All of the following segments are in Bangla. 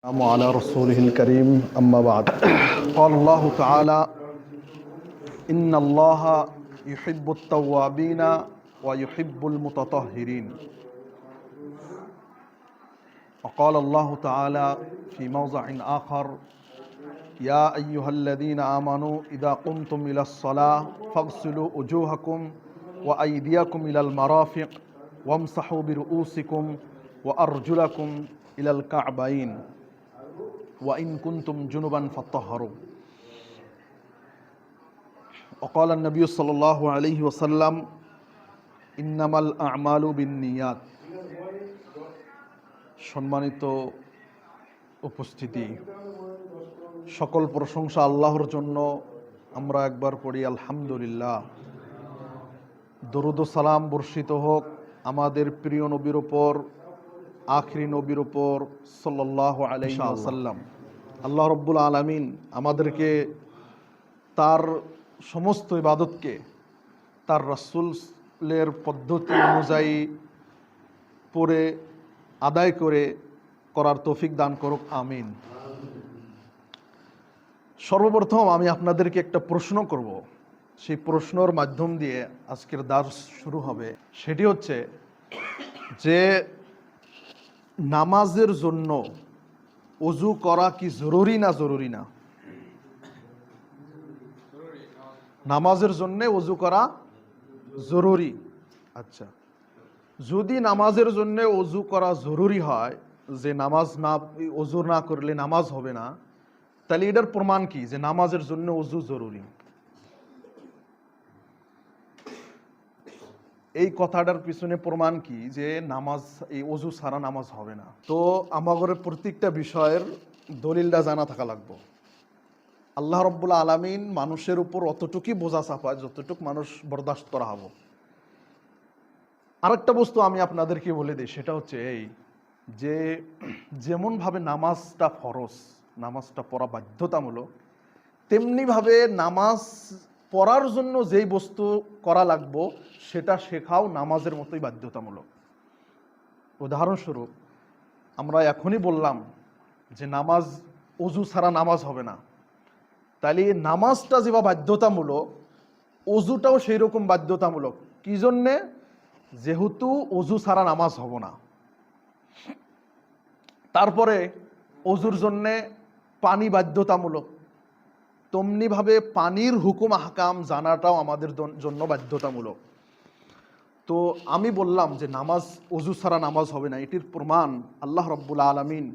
على رسوله الكريم أما بعد قال الله تعالى إن الله يحب التوابين ويحب المتطهرين وقال الله تعالى في موضع آخر يا أيها الذين آمنوا إذا قمتم إلى الصلاة فاغسلوا وجوهكم وأيديكم إلى المرافق وامسحوا برؤوسكم وأرجلكم إلى الكعبين وإن كنتم جنبا فطهروا وقال النبي صلى الله عليه وسلم إنما الأعمال بالنيات সম্মানিত উপস্থিতি, সকল প্রশংসা আল্লাহর জন্য। আমরা একবার পড়ি আলহামদুলিল্লাহ। দরুদ ও সালাম বর্ষিত হোক আমাদের প্রিয় নবীর উপর, আখিরি নবীর উপর সাল্লাল্লাহু আলাইহি ওয়াসাল্লাম। আল্লাহ রব্বুল আলামিন আমাদেরকে তার সমস্ত ইবাদতকে তার রাসূলের পদ্ধতি অনুযায়ী পড়ে আদায় করার তৌফিক দান করুক, আমিন। সর্বপ্রথম আমি আপনাদেরকে একটা প্রশ্ন করব, সেই প্রশ্নের মাধ্যম দিয়ে আজকের দার্স শুরু হবে। সেটি হচ্ছে যে নামাজের জন্য ওযু করা কি জরুরি না জরুরি না? নামাজের জন্য ওযু করা জরুরি। আচ্ছা, যদি নামাজের জন্য ওযু করা জরুরি হয়, যে নামাজ না ওযু না করলে নামাজ হবে না, তাহলে এটার প্রমাণ কি যে নামাজের জন্য ওযু জরুরি? এই কথাটার পিছনে প্রমাণ কি যে নামাজ, এই ওযু ছাড়া নামাজ হবে না? তো আমাদের প্রত্যেকটা বিষয়ের দলিলটা জানা থাকা লাগবে। আল্লাহ রব্বুল আলামিন মানুষের উপর অতটুকুই বোঝা চাপায় যতটুকু মানুষ বরদাস্ত করা হবে। আরেকটা বস্তু আমি আপনাদেরকে বলে দিই, সেটা হচ্ছে এই যে যেমনভাবে নামাজটা ফরজ, নামাজটা পড়া বাধ্যতামূলক, তেমনিভাবে নামাজ পড়ার জন্য যেই বস্তু করা লাগবো সেটা শেখাও নামাজের মতোই বাধ্যতামূলক। উদাহরণস্বরূপ, আমরা এখনই বললাম যে নামাজ, ওযু ছাড়া নামাজ হবে না, তাহলে নামাজটা যেভাবে বাধ্যতামূলক, ওযুটাও সেই রকম বাধ্যতামূলক। কি জন্যে? যেহেতু ওযু ছাড়া নামাজ হবে না। তারপরে ওযুর জন্যে পানি বাধ্যতামূলক, তেমনিভাবে পানির হুকুম আহকাম জানাটাও আমাদের জন্য বাধ্যতামূলক। তো আমি বললাম যে নামাজ, ওযু ছাড়া নামাজ হবে না, এটির প্রমাণ আল্লাহ রব্বুল আলামিন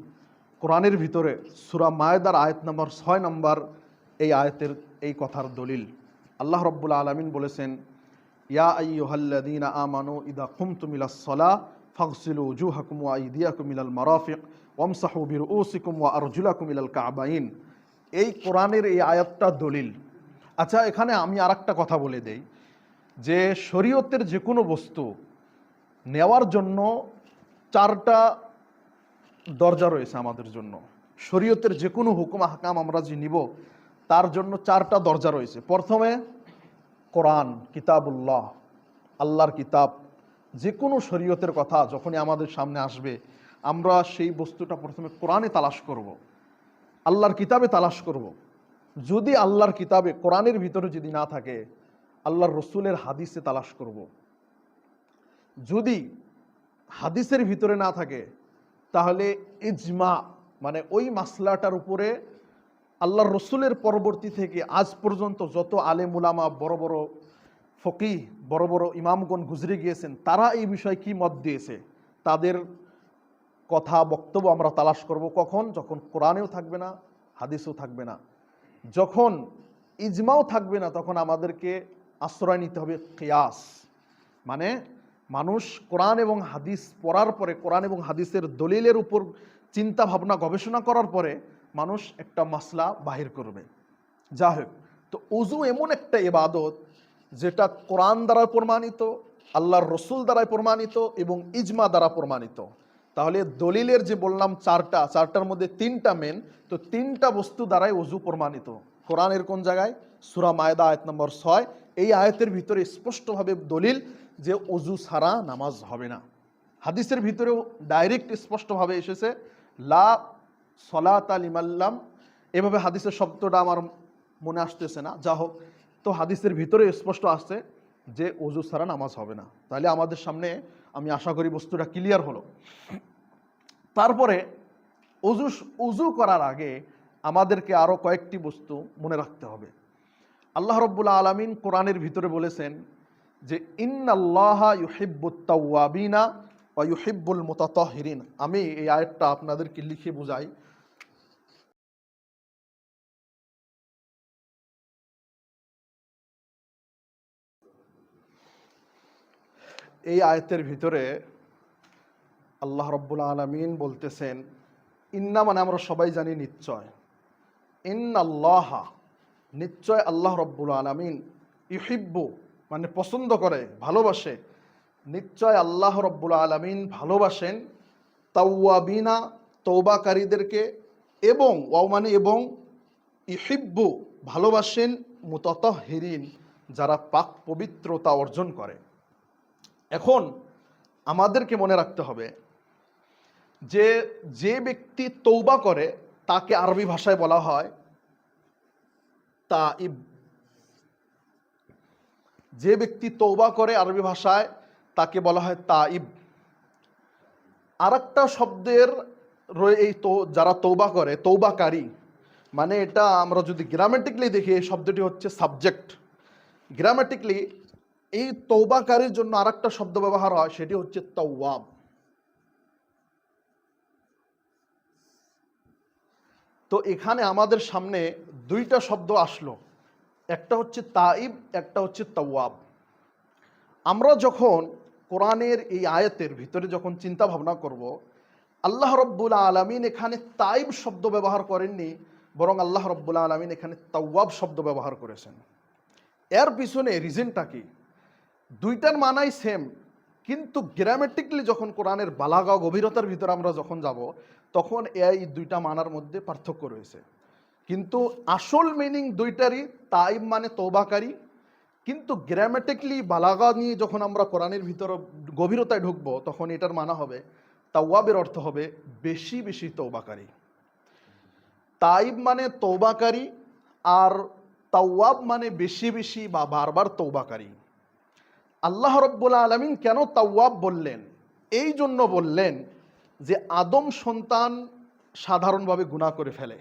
কোরআনের ভিতরে সূরা মায়েদার আয়াত নম্বর 6 নম্বর এই আয়াতের এই কথার দলিল। আল্লাহ রব্বুল আলামিন বলেছেন, ইয়া আইয়ুহাল্লাযীনা আমানু ইযা কুমতুম ইলাস সালাহ ফাগসিলু ওয়ুজুহাকুম ওয়া আইদিয়াকুম ইলাল মারাফিক ওয়ামসাহু বিরুউসিকুম ওয়া আরজুলাকুম ইলাল কাবাইন। এই কোরআনের এই আয়াতটা দলিল। আচ্ছা, এখানে আমি আরেকটা কথা বলে দেই যে শরীয়তের যে কোনো বস্তু নেওয়ার জন্য 4টা দরজা রয়েছে আমাদের জন্য। শরীয়তের যে কোনো হুকুম আহকাম আমরা যে নিব তার জন্য 4টা দরজা রয়েছে। প্রথমে কোরআন, কিতাবুল্লাহ, আল্লাহর কিতাব। যে কোনো শরীয়তের কথা যখনই আমাদের সামনে আসবে, আমরা সেই বস্তুটা প্রথমে কোরআনে তালাশ করব, আল্লাহর কিতাবে তালাশ করব। যদি আল্লাহর কিতাবে, কোরআনের ভিতরে যদি না থাকে, আল্লাহর রসুলের হাদিসে তালাশ করব। যদি হাদিসের ভিতরে না থাকে, তাহলে ইজমা, মানে ওই মাসলাটার উপরে আল্লাহর রসুলের পরবর্তী থেকে আজ পর্যন্ত যত আলেম উলামা, বড় বড় ফকিহ, বড় বড় ইমামগণ গুজরে গিয়েছেন, তারা এই বিষয়ে কি মত দিয়েছে, তাদের কথা, বক্তব্য আমরা তালাশ করব। কখন? যখন কোরআনেও থাকবে না, হাদিসও থাকবে না, যখন ইজমাও থাকবে না, তখন আমাদেরকে আশ্রয় নিতে হবে কিয়াস। মানে মানুষ কোরআন এবং হাদিস পড়ার পরে, কোরআন এবং হাদিসের দলিলের উপর চিন্তা ভাবনা গবেষণা করার পরে মানুষ একটা মাসলা বাহির করবে। যা হোক, তো ওযু এমন একটা ইবাদত যেটা কোরআন দ্বারা প্রমাণিত, আল্লাহর রসুল দ্বারাই প্রমাণিত এবং ইজমা দ্বারা প্রমাণিত। তাহলে দলিলের যে বললাম 4টার মধ্যে 3টা মেন, তো 3টা বস্তু দ্বারাই ওযু প্রমাণিত। কোরআনের কোন জায়গায়? সূরা মায়েদা আয়াত নম্বর 6। এই আয়াতের ভিতরে স্পষ্টভাবে দলিল যে ওযু ছাড়া নামাজ হবে না। হাদিসের ভিতরেও ডাইরেক্ট স্পষ্টভাবে এসেছে, লা সলাতা লিমাল্লাম, এভাবে হাদিসের শব্দটা আমার মনে আসতেছে না, যা হোক, তো হাদিসের ভিতরে স্পষ্ট আসছে যে অজু ছাড়া নামাজ হবে না। তাহলে আমাদের সামনে আমি আশা করি বস্তুটা ক্লিয়ার হলো। তারপরে অজু করার আগে আমাদেরকে আরও কয়েকটি বস্তু মনে রাখতে হবে। আল্লাহ রাব্বুল আলামিন কোরআনের ভিতরে বলেছেন যে ইন্নাল্লাহা ইউহিব্বুত তাওয়াবিনা ওয়া ইউহিব্বুল মুতাতাহহিরিন। আমি এই আয়াতটা আপনাদেরকে লিখে বুঝাই। এই আয়াতের ভিতরে আল্লাহ রাব্বুল আলামিন বলতেছেন, ইন্না মানে আমরা সবাই জানি নিশ্চয়, ইন্নাল্লাহা নিশ্চয় আল্লাহ রাব্বুল আলামিন, ইউহিব্বু মানে পছন্দ করে, ভালোবাসে, নিশ্চয় আল্লাহ রাব্বুল আলামিন ভালোবাসেন তাওয়াবিনা তওবাকারীদেরকে, এবং ওয়াও মানে এবং, ইউহিব্বু ভালোবাসেন মুতাতাহহিরিন যারা পাক পবিত্রতা অর্জন করে। এখন আমাদেরকে মনে রাখতে হবে যে যে ব্যক্তি তৌবা করে তাকে আরবি ভাষায় বলা হয় তাইব। যে ব্যক্তি তৌবা করে আরবি ভাষায় তাকে বলা হয় তাইব। আর একটা শব্দের এই তো যারা তৌবা করে, তৌবাকারী, মানে এটা আমরা যদি গ্রামেটিকলি দেখি এই শব্দটি হচ্ছে সাবজেক্ট। গ্রামেটিকলি এই তৌবাকারীর জন্য আর একটা শব্দ ব্যবহার হয়, সেটি হচ্ছে তাওয়াব। তো এখানে আমাদের সামনে দুইটা শব্দ আসলো, একটা হচ্ছে তাইব, একটা হচ্ছে তাওয়াব। আমরা যখন কোরআনের এই আয়াতের ভিতরে যখন চিন্তা ভাবনা করব, আল্লাহ রাব্বুল আলামিন এখানে তাইব শব্দ ব্যবহার করেননি, বরং আল্লাহ রাব্বুল আলামিন এখানে তাওয়াব শব্দ ব্যবহার করেছেন। এর পিছনে রিজনটা কি? দুইটার মানাই সেম, কিন্তু গ্রামেটিকলি যখন কোরআনের বালাগা গভীরতার ভিতরে আমরা যখন যাব, তখন এই দুইটা মানার মধ্যে পার্থক্য রয়েছে। কিন্তু আসল মিনিং দুইটারই তাইব মানে তওবাকারী, কিন্তু গ্রামেটিকলি বালাগা নিয়ে যখন আমরা কোরআনের ভিতরে গভীরতায় ঢুকবো, তখন এটার মানা হবে, তাওয়াবের অর্থ হবে বেশি বেশি তওবাকারী। তাইব মানে তওবাকারী, আর তাওয়াব মানে বেশি বেশি বা বারবার তওবাকারী। আল্লাহ রাব্বুল আলামিন কেন তাওয়াব বললেন? এই জন্য বললেন যে আদম সন্তান সাধারণভাবে গুনাহ করে ফেলে।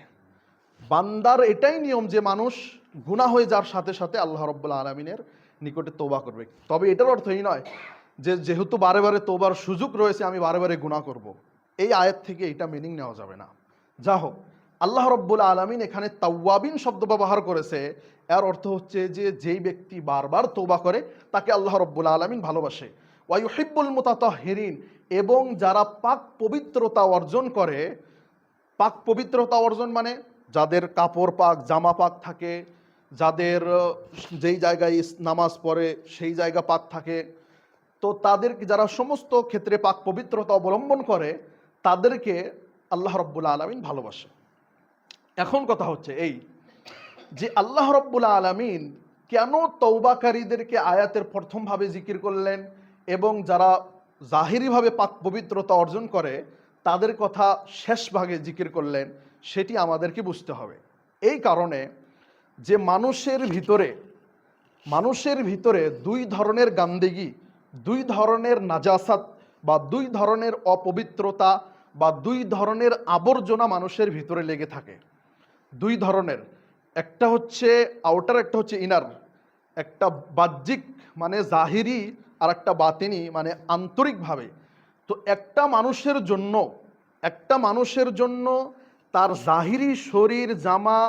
বান্দার এটাই নিয়ম যে মানুষ গুনাহ হয়ে যাওয়ার সাথে সাথে আল্লাহ রাব্বুল আলামিনের নিকটে তওবা করবে। তবে এটার অর্থ এই নয় যে যেহেতু বারে বারে তওবার সুযোগ রয়েছে আমি বারে বারে গুনাহ করব। এই আয়াত থেকে এটা মিনিং নেওয়া যাবে না। যা হোক, আল্লাহ রাব্বুল আলামিন এখানে তাওয়াবিন শব্দ ব্যবহার করেছে, এর অর্থ হচ্ছে যে যেই ব্যক্তি বারবার তওবা করে তাকে আল্লাহ রাব্বুল আলামিন ভালোবাসে। ওয়া ইউহিব্বুল মুতাতাহহিরিন, এবং যারা পাক পবিত্রতা অর্জন করে, পাক পবিত্রতা অর্জন মানে যাদের কাপড় পাক, জামা পাক থাকে, যাদের যেই জায়গায় নামাজ পড়ে সেই জায়গা পাক থাকে, তো তাদেরকে যারা সমস্ত ক্ষেত্রে পাক পবিত্রতা অবলম্বন করে তাদেরকে আল্লাহ রাব্বুল আলামিন ভালোবাসে। এখন কথা হচ্ছে এই যে আল্লাহ রাব্বুল আলামিন কেন তওবাকারীদেরকে আয়াতের প্রথমভাবে জিকির করলেন এবং যারা জাহিরিভাবে পাক পবিত্রতা অর্জন করে তাদের কথা শেষ ভাগে জিকির করলেন, সেটি আমাদেরকে বুঝতে হবে। এই কারণে যে মানুষের ভিতরে দুই ধরনের গান্দেগি, দুই ধরনের নাজাসাত বা দুই ধরনের অপবিত্রতা বা দুই ধরনের আবর্জনা মানুষের ভিতরে লেগে থাকে। দুই ধরনের, একটা হচ্ছে আউটার, একটা হচ্ছে ইনার। একটা বাহ্যিক মানে জাহিরি, আর একটা বাতিনি মানে আন্তরিকভাবে। তো একটা মানুষের জন্য তার জাহিরি শরীর, জামা,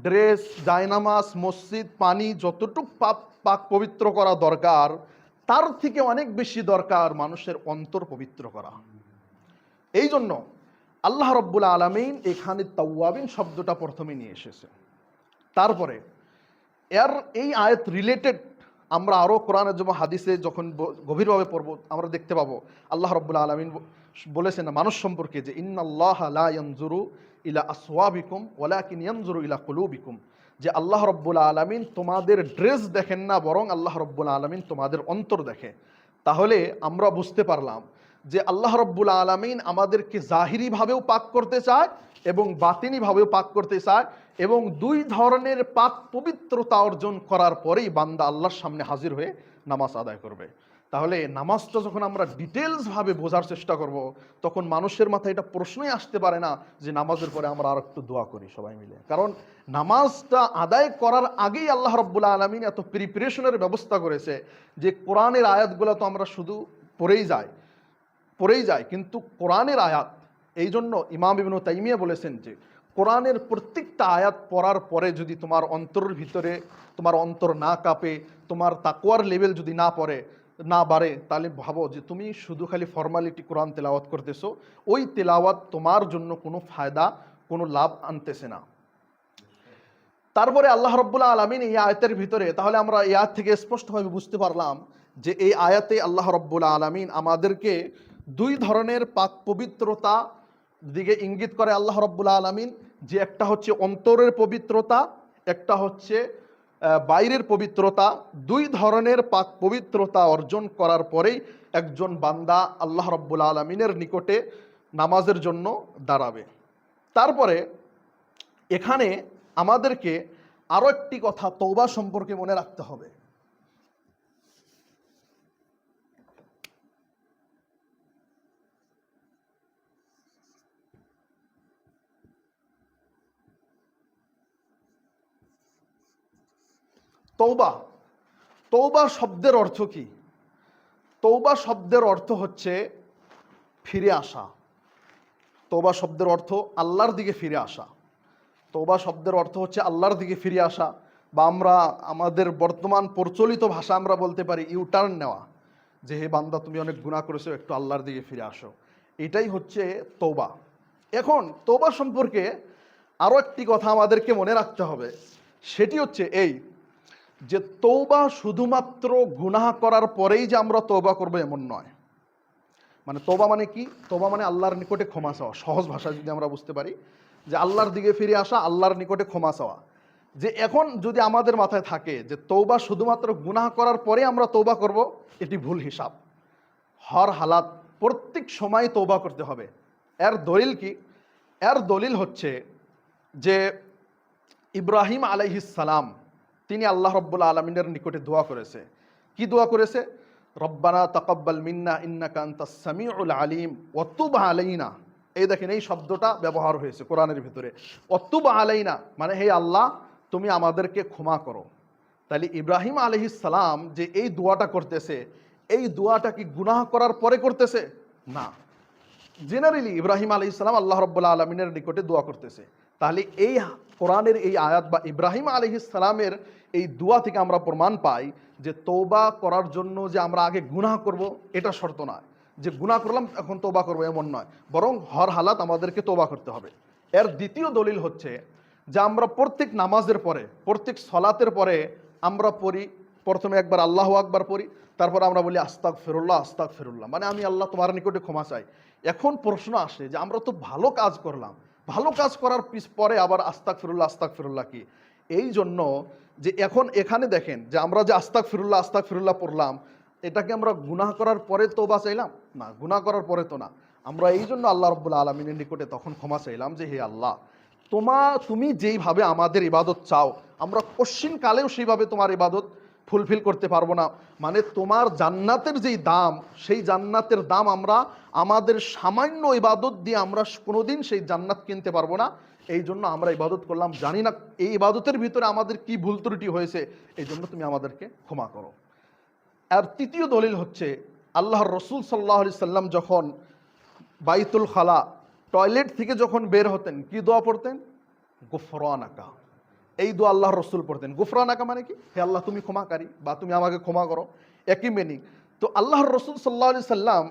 ড্রেস, জায়নামাজ, মসজিদ, পানি যতটুকু পাক পবিত্র করা দরকার, তার থেকে অনেক বেশি দরকার মানুষের অন্তর পবিত্র করা। এই জন্য আল্লাহ রাব্বুল আলামিন এখানে তাওয়াবিন শব্দটা প্রথমে নিয়ে এসেছে। তারপরে এর এই আয়াত রিলেটেড আমরা আরও কোরআনে যেমন হাদিসে যখন গভীরভাবে পড়ব আমরা দেখতে পাবো আল্লাহ রাব্বুল আলামিন বলেছেন মানুষ সম্পর্কে যে ইন্নাল্লাহা লা ইয়ানজুরু ইলা আসওয়াবিকুম ওয়ালাকিন ইয়ানজুরু ইলা কুলুবিকুম, যে আল্লাহ রাব্বুল আলামিন তোমাদের ড্রেস দেখেন না, বরং আল্লাহ রাব্বুল আলামিন তোমাদের অন্তর দেখে। তাহলে আমরা বুঝতে পারলাম যে আল্লাহ রাব্বুল আলামিন আমাদেরকে জাহিরিভাবেও পাক করতে চায় এবং বাতিনিভাবেও পাক করতে চায়, এবং দুই ধরনের পাক পবিত্রতা অর্জন করার পরেই বান্দা আল্লাহর সামনে হাজির হয়ে নামাজ আদায় করবে। তাহলে নামাজটা যখন আমরা ডিটেলসভাবে বোঝার চেষ্টা করব, তখন মানুষের মাথায় এটা প্রশ্নই আসতে পারে না যে নামাজের পরে আমরা আর একটু দোয়া করি সবাই মিলে। কারণ নামাজটা আদায় করার আগেই আল্লাহ রাব্বুল আলামিন এত প্রিপারেশনের ব্যবস্থা করেছে যে কোরআনের আয়াতগুলো তো আমরা শুধু পড়েই যাই, কিন্তু কোরআনের আয়াত, এই জন্য ইমাম ইবনে তাইমিয়া বলেছেন যে কোরআনের প্রত্যেকটা আয়াত পড়ার পরে যদি তোমার অন্তরের ভিতরে তোমার অন্তর না কাঁপে, তোমার তাকওয়ার লেভেল যদি না বাড়ে, তাহলে ভাবো যে তুমি শুধু খালি ফর্মালিটি কোরআন তেলাওয়াত করতেছো, ওই তেলাওয়াত তোমার জন্য কোনো ফায়দা, কোনো লাভ আনতেছে না। তারপরে আল্লাহ রাব্বুল আলামিন এই আয়াতের ভিতরে, তাহলে আমরা এই আয়াত থেকে স্পষ্টভাবে বুঝতে পারলাম যে এই আয়াতে আল্লাহ রাব্বুল আলামিন আমাদেরকে দুই ধরনের পাক পবিত্রতা দিকে ইঙ্গিত করে আল্লাহ রাব্বুল আলামিন, যে একটা হচ্ছে অন্তরের পবিত্রতা, একটা হচ্ছে বাইরের পবিত্রতা। দুই ধরনের পাক পবিত্রতা অর্জন করার পরেই একজন বান্দা আল্লাহ রাব্বুল আলামিনের নিকটে নামাজের জন্য দাঁড়াবে। তারপরে এখানে আমাদেরকে আরো একটি কথা তওবা সম্পর্কে মনে রাখতে হবে। তওবা শব্দের অর্থ কি? তওবা শব্দের অর্থ হচ্ছে ফিরে আসা। তওবা শব্দের অর্থ আল্লাহর দিকে ফিরে আসা। তওবা শব্দের অর্থ হচ্ছে আল্লাহর দিকে ফিরে আসা, বা আমরা আমাদের বর্তমান প্রচলিত ভাষা আমরা বলতে পারি ইউটার্ন নেওয়া, যে হে বান্দা তুমি অনেক গুনাহ করেছো, একটু আল্লাহর দিকে ফিরে আসো। এটাই হচ্ছে তওবা। এখন তওবা সম্পর্কে আরও একটি কথা আমাদেরকে মনে রাখতে হবে, সেটি হচ্ছে এই যে তওবা শুধুমাত্র গুনাহ করার পরেই যে আমরা তওবা করবো এমন নয়। মানে তওবা মানে কি? তওবা মানে আল্লাহর নিকটে ক্ষমা চাওয়া। সহজ ভাষায় যদি আমরা বুঝতে পারি যে আল্লাহর দিকে ফিরে আসা, আল্লাহর নিকটে ক্ষমা চাওয়া। যে এখন যদি আমাদের মাথায় থাকে যে তওবা শুধুমাত্র গুনাহ করার পরে আমরা তওবা করব, এটি ভুল হিসাব। হর হালাত প্রত্যেক সময় তওবা করতে হবে। এর দলিল কি? এর দলিল হচ্ছে যে ইব্রাহিম আলাইহিস সালাম তিনি আল্লাহ রাব্বুল আলামিনের নিকটে দোয়া করেছে। কি দোয়া করেছে? রব্বানা তাকাব্বাল মিন্না ইন্নাকা আনতাস সামিউল আলিম ওয়া তুব আলাইনা। এই দেখেন, এই শব্দটা ব্যবহার হয়েছে কোরআনের ভিতরে। ওয়া তুব আলাইনা মানে হে আল্লাহ তুমি আমাদেরকে ক্ষমা করো। তাহলে ইব্রাহিম আলাইহিস সালাম যে এই দোয়াটা করতেছে, এই দোয়াটা কি গুনাহ করার পরে করতেছে? না। জেনারেলি ইব্রাহিম আলাইহিস সালাম আল্লাহ রাব্বুল আলামিনের নিকটে দোয়া করতেছে। তাহলে এই কোরআনের এই আয়াত বা ইব্রাহিম আলাইহিস সালামের এই দোয়া থেকে আমরা প্রমাণ পাই যে তওবা করার জন্য যে আমরা আগে গুনাহ করব এটা শর্ত নয়, যে গুনাহ করলাম এখন তওবা করবো এমন নয়, বরং হর হালাত আমাদেরকে তওবা করতে হবে। এর দ্বিতীয় দলিল হচ্ছে যে আমরা প্রত্যেক নামাজের পরে, প্রত্যেক সলাতের পরে আমরা পড়ি, প্রথমে একবার আল্লাহু আকবার পড়ি, তারপর আমরা বলি আস্তাগফিরুল্লাহ আস্তাগফিরুল্লাহ, মানে আমি আল্লাহ তোমার নিকটে ক্ষমা চাই। এখন প্রশ্ন আসে যে আমরা তো ভালো কাজ করলাম, ভালো কাজ করার পরে আবার আস্তাগফিরুল্লাহ আস্তাগফিরুল্লাহ কি? এই জন্য যে এখন এখানে দেখেন যে আমরা যে আস্তাগফিরুল্লাহ আস্তাগফিরুল্লাহ পড়লাম, এটাকে আমরা গুনাহ করার পরে তওবা চাইলাম? না, গুনাহ করার পরে তো না। আমরা এই জন্য আল্লাহ রাব্বুল আলামিনের নিকটে তখন ক্ষমা চাইলাম যে হে আল্লাহ তুমি যেইভাবে আমাদের ইবাদত চাও আমরা কোশ্চিন কালেও সেইভাবে তোমার ইবাদত ফুলফিল করতে পারবো না। মানে তোমার জান্নাতের যেই দাম, সেই জান্নাতের দাম আমরা আমাদের সামান্য ইবাদত দিয়ে আমরা কোনোদিন সেই জান্নাত কিনতে পারবো না। এই জন্য আমরা ইবাদত করলাম, জানি না এই ইবাদতের ভিতরে আমাদের কি ভুল ত্রুটি হয়েছে, এই জন্য তুমি আমাদেরকে ক্ষমা করো। আর তৃতীয় দলিল হচ্ছে আল্লাহর রসুল সাল্লাল্লাহু আলাইহি সাল্লাম যখন বাইতুল খালা টয়লেট থেকে যখন বের হতেন কি দোয়া পড়তেন? গুফরানাকা। এই দোয়া আল্লাহর রসুল পড়তেন। গুফরানাকা মানে কি? হে আল্লাহ তুমি ক্ষমাকারী, বা তুমি আমাকে ক্ষমা করো, একই মিনিং। তো আল্লাহর রসুল সাল্লাল্লাহু আলাইহি সাল্লাম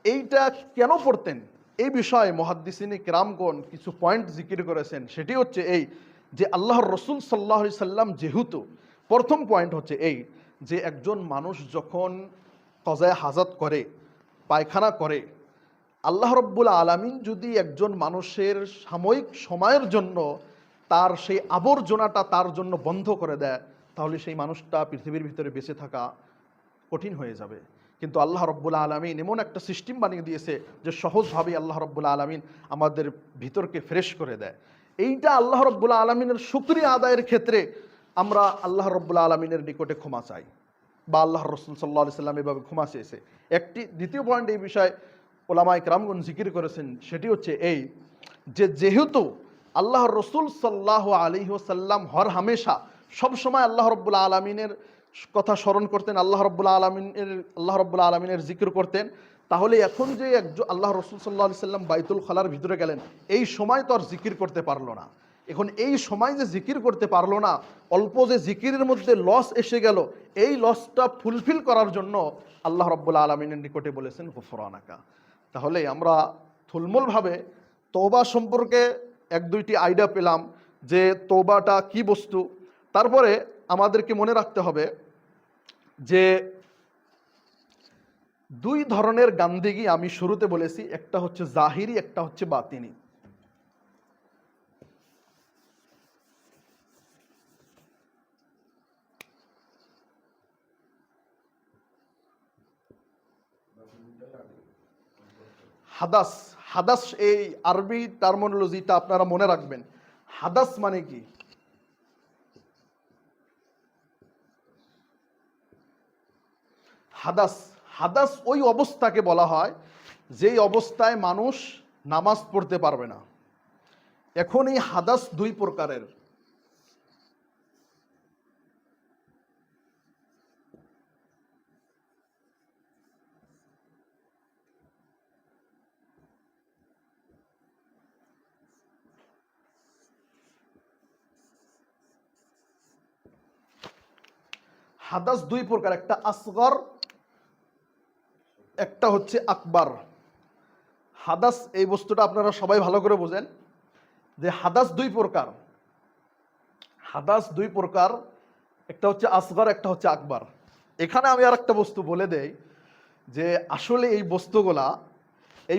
এইটা কেন পড়তেন, এই বিষয়ে মুহাদ্দিসিনে কেরামগণ কিছু পয়েন্ট জিকির করেছেন। সেটি হচ্ছে এই যে আল্লাহর রসুল সাল্লাল্লাহু আলাইহি সাল্লাম যেহেতু, প্রথম পয়েন্ট হচ্ছে এই যে একজন মানুষ যখন কজায়ে হাজাত করে, পায়খানা করে, আল্লাহ রব্বুল আলামিন যদি একজন মানুষের সাময়িক সময়ের জন্য তার সেই আবর্জনাটা তার জন্য বন্ধ করে দেয়, তাহলে সেই মানুষটা পৃথিবীর ভিতরে বেঁচে থাকা কঠিন হয়ে যাবে। কিন্তু আল্লাহ রব্বুল আলমিন এমন একটা সিস্টেম বানিয়ে দিয়েছে যে সহজভাবেই আল্লাহ রব্বুল আলমিন আমাদের ভিতরকে ফ্রেশ করে দেয়। এইটা আল্লাহ রব্বুল আলমিনের শুকরিয়া আদায়ের ক্ষেত্রে আমরা আল্লাহ রব্বুল আলমিনের নিকটে ক্ষমা চাই, বা আল্লাহ রসুল সাল্লাহ সাল্লাম এভাবে ক্ষমা চেয়েছে। একটি দ্বিতীয় পয়েন্ট এই বিষয়ে ওলামায়ে কেরামগণ জিকির করেছেন, সেটি হচ্ছে এই যে যেহেতু আল্লাহ রসুল সাল্লাল্লাহু আলাইহি ওয়াসাল্লাম হর হামেশা সবসময় আল্লাহ রব্বুল আলমিনের কথা স্মরণ করতেন, আল্লাহ রব্বুল আলমিনের জিকির করতেন, তাহলে এখন যে একজন আল্লাহ রসুল সাল্লাল্লাহু আলাইহি সাল্লাম বাইতুল খালার ভিতরে গেলেন, এই সময় তো আর জিকির করতে পারলো না। এখন এই সময় যে জিকির করতে পারলো না, অল্প যে জিকিরের মধ্যে লস এসে গেল, এই লসটা ফুলফিল করার জন্য আল্লাহ রব্বুল আলমিনের নিকটে বলেছেন গুফরানাকা। তাহলে আমরা থুলমূলভাবে তওবা সম্পর্কে এক দুইটি আইডিয়া পেলাম যে তওবাটা কি বস্তু। তারপরে আমাদেরকে মনে রাখতে হবে যে দুই ধরনের গান্দেগি আমি শুরুতে বলেছি, একটা হচ্ছে জাহিরি, একটা হচ্ছে বাতিনি। হাদাস, হাদাস এই আরবি টার্মিনোলজিটা আপনারা মনে রাখবেন। হাদাস মানে কি? হাদাস, হাদাস ওই অবস্থাকে বলা হয় যেই অবস্থায় মানুষ নামাজ পড়তে পারবে না। এখন এই হাদাস দুই প্রকারের। হাদাস দুই প্রকার, একটা আসগর, একটা হচ্ছে আকবার। হাদাস এই বস্তুটা আপনারা সবাই ভালো করে বোঝেন যে হাদাস দুই প্রকার। হাদাস দুই প্রকার, একটা হচ্ছে আসগর, একটা হচ্ছে আকবার। এখানে আমি আর একটা বস্তু বলে দেই যে আসলে এই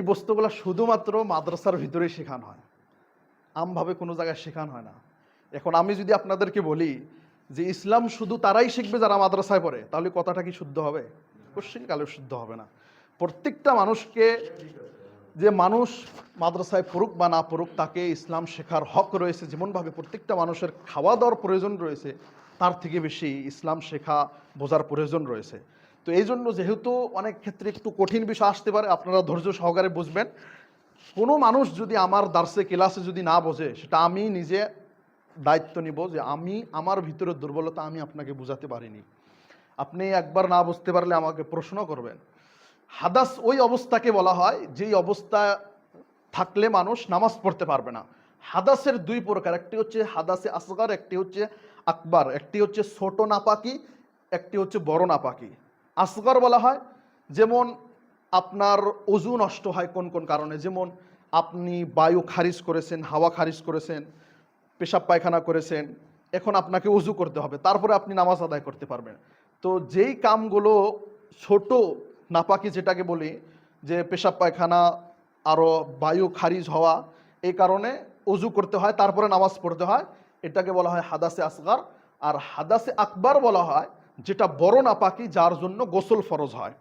বস্তুগুলা শুধুমাত্র মাদ্রাসার ভিতরেই শেখানো হয়, আমভাবে কোনো জায়গায় শেখানো হয় না। এখন আমি যদি আপনাদেরকে বলি যে ইসলাম শুধু তারাই শিখবে যারা মাদ্রাসায় পড়ে, তাহলে কথাটা কি শুদ্ধ হবে? কোশ্চিন কালেও শুদ্ধ হবে না। প্রত্যেকটা মানুষকে, যে মানুষ মাদ্রাসায় পড়ুক বা না পড়ুক, তাকে ইসলাম শেখার হক রয়েছে। যেমনভাবে প্রত্যেকটা মানুষের খাওয়া দাওয়ার প্রয়োজন রয়েছে, তার থেকে বেশি ইসলাম শেখা বোঝার প্রয়োজন রয়েছে। তো এই জন্য যেহেতু অনেক ক্ষেত্রে একটু কঠিন বিষয় আসতে পারে, আপনারা ধৈর্য সহকারে বুঝবেন। কোনো মানুষ যদি আমার দার্সে ক্লাসে যদি না বোঝে, সেটা আমি নিজে দায়িত্ব নিব যে আমি আমার ভিতরে দুর্বলতা আমি আপনাকে বুঝাতে পারিনি। আপনি একবার না বুঝতে পারলে আমাকে প্রশ্ন করবেন। হাদাস ওই অবস্থাকে বলা হয় যেই অবস্থা থাকলে মানুষ নামাজ পড়তে পারবে না। হাদাসের দুই প্রকার, একটি হচ্ছে হাদাসে আসগার, একটি হচ্ছে আকবার। একটি হচ্ছে ছোট নাপাকি, একটি হচ্ছে বড় নাপাকি। আসগার বলা হয় যেমন আপনার অজু নষ্ট হয় কোন কোন কারণে, যেমন আপনি বায়ু খারিজ করেছেন, হাওয়া খারিজ করেছেন, পেশাব পায়খানা করেছেন, এখন আপনাকে অজু করতে হবে, তারপরে আপনি নামাজ আদায় করতে পারবেন। তো যেই কামগুলো ছোট নাপাকি, যেটাকে বলি যে পেশাব পায়খানা, আরও বায়ু খারিজ হওয়া, এই কারণে অজু করতে হয়, তারপরে নামাজ পড়তে হয়, এটাকে বলা হয় হাদাসে আসগার। আর হাদাসে আকবার বলা হয় যেটা বড় নাপাকি, যার জন্য গোসল ফরজ হয়।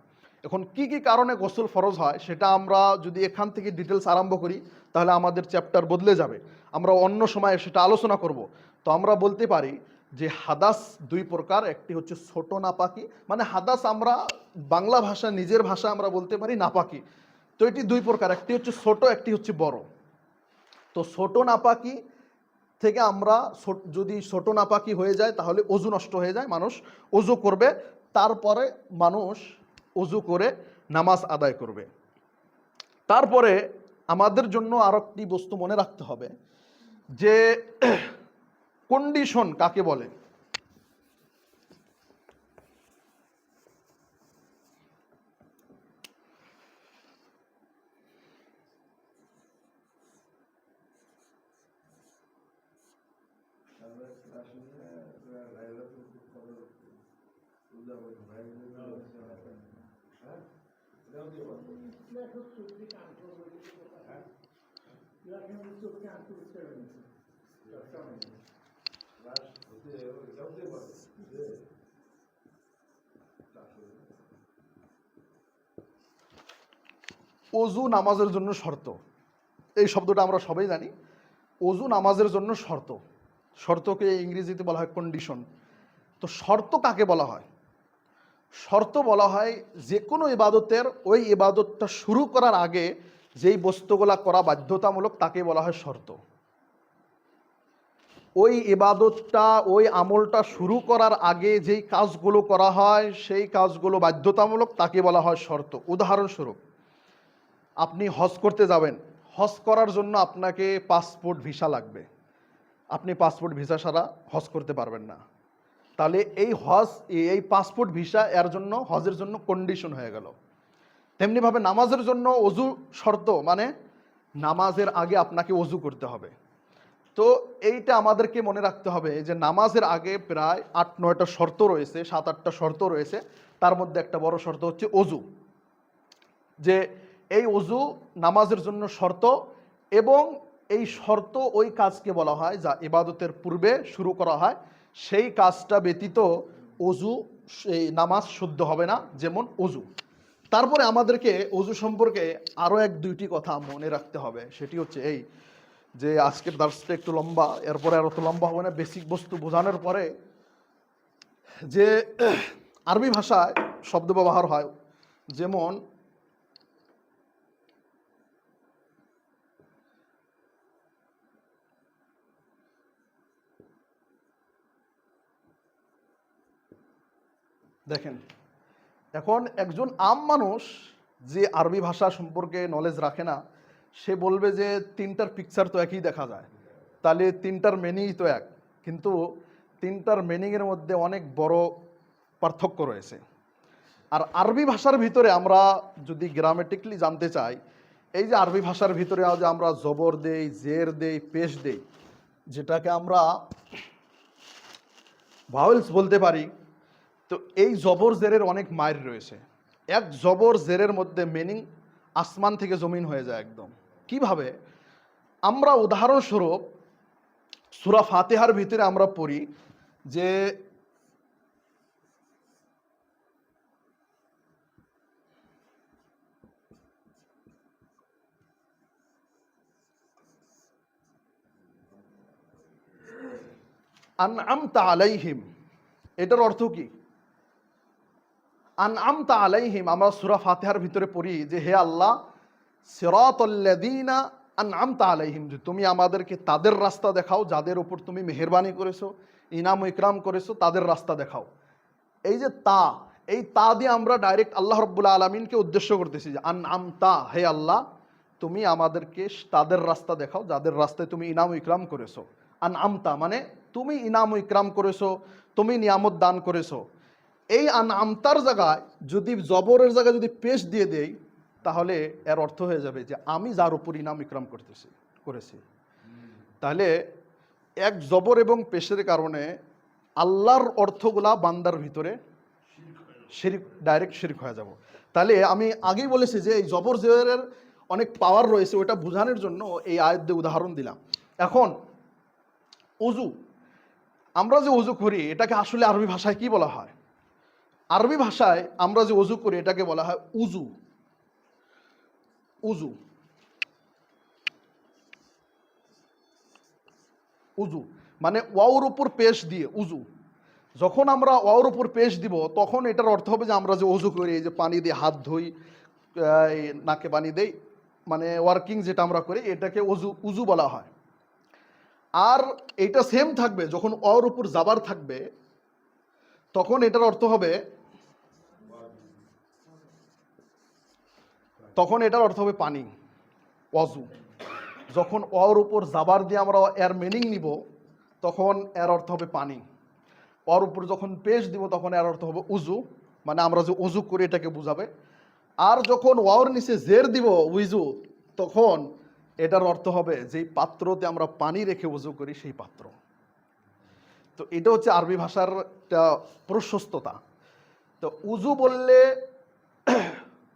এখন কি কি কারণে গোসল ফরজ হয় সেটা আমরা যদি এখান থেকে ডিটেলস আরম্ভ করি, তাহলে আমাদের চ্যাপ্টার বদলে যাবে। আমরা অন্য সময় সেটা আলোচনা করব। তো আমরা বলতে পারি যে হাদাস দুই প্রকার, একটি হচ্ছে ছোট নাপাকি, মানে হাদাস আমরা বাংলা ভাষা, নিজের ভাষা আমরা বলতে পারি নাপাকি। তো এটি দুই প্রকার, একটি হচ্ছে ছোট, একটি হচ্ছে বড়। তো ছোট নাপাকি থেকে আমরা যদি ছোট নাপাকি হয়ে যায় তাহলে অজু নষ্ট হয়ে যায়, মানুষ অজু করবে, তারপরে মানুষ অজু করে নামাজ আদায় করবে। তারপরে আমাদের জন্য আরো একটি বস্তু মনে রাখতে হবে যে কন্ডিশন কাকে বলে। অজু নামাজের জন্য শর্ত, এই শব্দটা আমরা সবাই জানি। অজু নামাজের জন্য শর্ত, শর্তকে ইংরেজিতে বলা হয় কন্ডিশন। তো শর্ত কাকে বলা হয়? শর্ত বলা হয় যে কোনো ইবাদতের ওই ইবাদতটা শুরু করার আগে যেই বস্তুগুলা করা বাধ্যতামূলক তাকে বলা হয় শর্ত। ওই ইবাদতটা ওই আমলটা শুরু করার আগে যেই কাজগুলো করা হয় সেই কাজগুলো বাধ্যতামূলক তাকে বলা হয় শর্ত। উদাহরণস্বরূপ, আপনি হজ করতে যাবেন, হজ করার জন্য আপনাকে পাসপোর্ট ভিসা লাগবে। আপনি পাসপোর্ট ভিসা ছাড়া হজ করতে পারবেন না। তাহলে এই হজ, এই পাসপোর্ট ভিসা এর জন্য, হজের জন্য কন্ডিশন হয়ে গেল। তেমনিভাবে নামাজের জন্য অজু শর্ত, মানে নামাজের আগে আপনাকে অজু করতে হবে। তো এইটা আমাদেরকে মনে রাখতে হবে যে নামাজের আগে প্রায় 8-9টা শর্ত রয়েছে, 7-8টা শর্ত রয়েছে। তার মধ্যে একটা বড় শর্ত হচ্ছে অজু, যে এই অজু নামাজের জন্য শর্ত। এবং এই শর্ত ওই কাজকে বলা হয় যা ইবাদতের পূর্বে শুরু করা হয়, সেই কাজটা ব্যতীত অজু, সেই নামাজ শুদ্ধ হবে না, যেমন অজু। তারপরে আমাদেরকে অজু সম্পর্কে আরও 1-2টি কথা মনে রাখতে হবে। সেটি হচ্ছে এই যে আজকের দার্সটা একটু লম্বা, এরপরে আর অত লম্বা হবে না। বেসিক বস্তু বোঝানোর পরে যে আরবি ভাষায় শব্দ ব্যবহার হয়, যেমন দেখেন, এখন একজন আম মানুষ যে আরবি ভাষা সম্পর্কে নলেজ রাখে না, সে বলবে যে 3টার পিকচার তো একই দেখা যায়, তাহলে 3টার মিনিংই তো এক। কিন্তু 3টার মিনিংয়ের মধ্যে অনেক বড় পার্থক্য রয়েছে। আর আরবি ভাষার ভিতরে আমরা যদি গ্রামেটিক্যালি জানতে চাই, এই যে আরবি ভাষার ভিতরে যে আমরা জবর দেই, জের দেই, পেশ দেই, যেটাকে আমরা ভাওয়েলস বলতে পারি, তো এই জবর জেরের অনেক মায়ের রয়েছে। এক জবর জেরের মধ্যে মিনিং আসমান থেকে জমিন হয়ে যায় একদম। কিভাবে? আমরা উদাহরণস্বরূপ সূরা ফাতিহার ভিতরে আমরা পড়ি যে আনআমতা আলাইহিম, এটার অর্থ কি? আনআমতা আলাইহিম, আমরা সূরা ফাতিহার ভিতরে পড়ি যে হে আল্লাহ, সিরাতাল্লাযীনা আনআমতা আলাইহিম, যে তুমি আমাদেরকে তাদের রাস্তা দেখাও যাদের উপর তুমি মেহেরবানি করেছো, ইনাম ও ইকরাম করেছো, তাদের রাস্তা দেখাও। এই যে তা, এই তা দিয়ে আমরা ডাইরেক্ট আল্লাহ রাব্বুল আলামিনকে উদ্দেশ্য করতেছি যে আনআমতা, হে আল্লাহ তুমি আমাদেরকে তাদের রাস্তা দেখাও যাদের রাস্তায় তুমি ইনাম ও ইকরাম করেছো। আনআমতা মানে তুমি ইনাম ও ইকরাম করেছো, তুমি নিয়ামত দান করেছো। এই আনআমতার জায়গায় যদি জবরের জায়গায় যদি পেশ দিয়ে দেই, তাহলে এর অর্থ হয়ে যাবে যে আমি যার উপর ইনাম ইকরাম করেছি। তাহলে এক জবর এবং পেশের কারণে আল্লাহর অর্থগুলা বান্দার ভিতরে শিরক, ডাইরেক্ট শিরক হয়ে যাব। তাহলে আমি আগেই বলেছি যে এই জবর জেরের অনেক পাওয়ার রয়েছে, ওটা বোঝানোর জন্য এই আয়াত দিয়ে উদাহরণ দিলাম। এখন অজু, আমরা যে অজু করি এটাকে আসলে আরবি ভাষায় কি বলা হয়? আরবি ভাষায় আমরা যে অজু করি এটাকে বলা হয় উজু। উজু, উজু মানে ওয়াওর উপর পেশ দিয়ে উজু। যখন আমরা ওয়াওর উপর পেশ দিব তখন এটার অর্থ হবে যে আমরা যে অজু করি, এই যে পানি দিয়ে হাত ধুই, নাকে পানি দেই, মানে ওয়ার্কিং যেটা আমরা করি এটাকে অজু, উজু বলা হয়। আর এটা সেম থাকবে যখন ওর উপর জাবার থাকবে, তখন এটার অর্থ হবে, তখন এটার অর্থ হবে পানি, ওয়াজু। যখন ওর উপর জাবার দিয়ে আমরা এর মিনিং নিব তখন এর অর্থ হবে পানি। ওর উপর যখন পেশ দিব তখন এর অর্থ হবে উজু, মানে আমরা যে উজু করি এটাকে বুঝাবে। আর যখন ওর নিচে জের দিব উইজু, তখন এটার অর্থ হবে যেই পাত্রতে আমরা পানি রেখে উজু করি সেই পাত্র। তো এটা হচ্ছে আরবি ভাষার একটা প্রশস্ততা। তো উজু বললে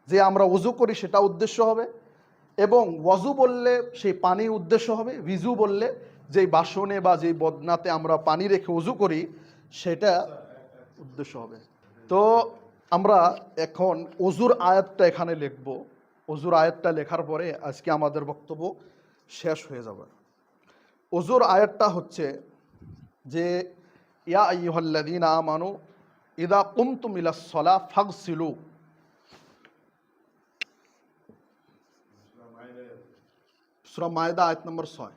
যে আমরা উজু করি সেটা উদ্দেশ্য হবে, এবং ওয়াজু বললে সেই পানি উদ্দেশ্য হবে, ভিজু বললে যেই বাসনে বা যেই বদনাতে আমরা পানি রেখে উজু করি সেটা উদ্দেশ্য হবে। তো আমরা এখন অজুর আয়াতটা এখানে লিখব। অজুর আয়াতটা লেখার পরে আজকে আমাদের বক্তব্য শেষ হয়ে যাবে। অজুর আয়াতটা হচ্ছে যে ইয়া আইয়ুহাল্লাযীনা আমানু ইযা কুমতুম ইলাস সালাহ ফাগসিলু। সূরা মায়েদা আয়াত নম্বর 6।